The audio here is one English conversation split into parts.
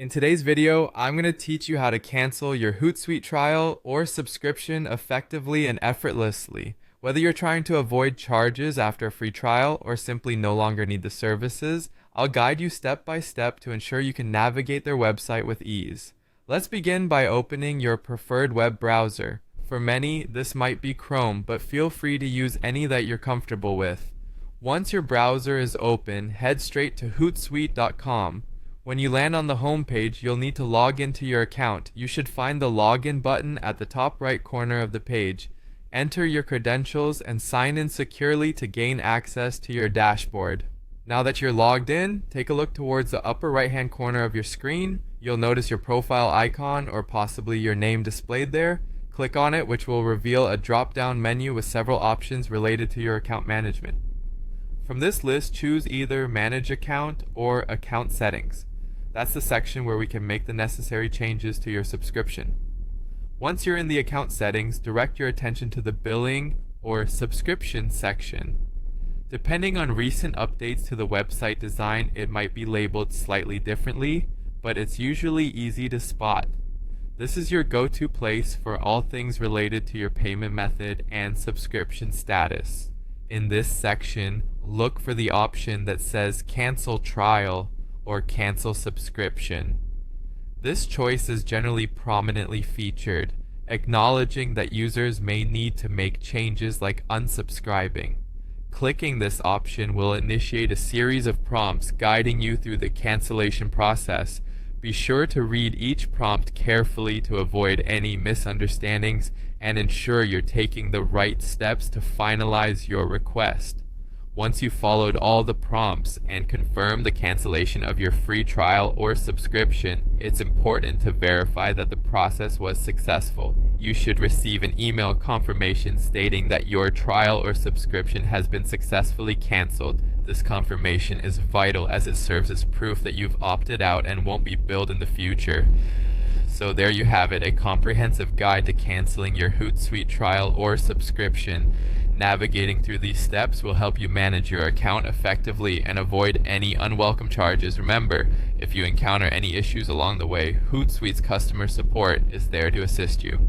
In today's video, I'm going to teach you how to cancel your Hootsuite trial or subscription effectively and effortlessly. Whether you're trying to avoid charges after a free trial or simply no longer need the services, I'll guide you step by step to ensure you can navigate their website with ease. Let's begin by opening your preferred web browser. For many, this might be Chrome, but feel free to use any that you're comfortable with. Once your browser is open, head straight to hootsuite.com. When you land on the home page, you'll need to log into your account. You should find the login button at the top right corner of the page. Enter your credentials and sign in securely to gain access to your dashboard. Now that you're logged in, take a look towards the upper right hand corner of your screen. You'll notice your profile icon or possibly your name displayed there. Click on it, which will reveal a drop-down menu with several options related to your account management. From this list, choose either Manage Account or Account Settings. That's the section where we can make the necessary changes to your subscription. Once you're in the account settings, direct your attention to the billing or subscription section. Depending on recent updates to the website design, it might be labeled slightly differently, but it's usually easy to spot. This is your go-to place for all things related to your payment method and subscription status. In this section, look for the option that says Cancel Trial or Cancel Subscription. This choice is generally prominently featured, acknowledging that users may need to make changes like unsubscribing. Clicking this option will initiate a series of prompts guiding you through the cancellation process. Be sure to read each prompt carefully to avoid any misunderstandings and ensure you're taking the right steps to finalize your request. Once you've followed all the prompts and confirmed the cancellation of your free trial or subscription, it's important to verify that the process was successful. You should receive an email confirmation stating that your trial or subscription has been successfully canceled. This confirmation is vital as it serves as proof that you've opted out and won't be billed in the future. So there you have it, a comprehensive guide to canceling your Hootsuite trial or subscription. Navigating through these steps will help you manage your account effectively and avoid any unwelcome charges. Remember, if you encounter any issues along the way, Hootsuite's customer support is there to assist you.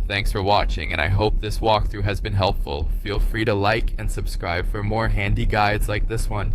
Thanks for watching, and I hope this walkthrough has been helpful. Feel free to like and subscribe for more handy guides like this one.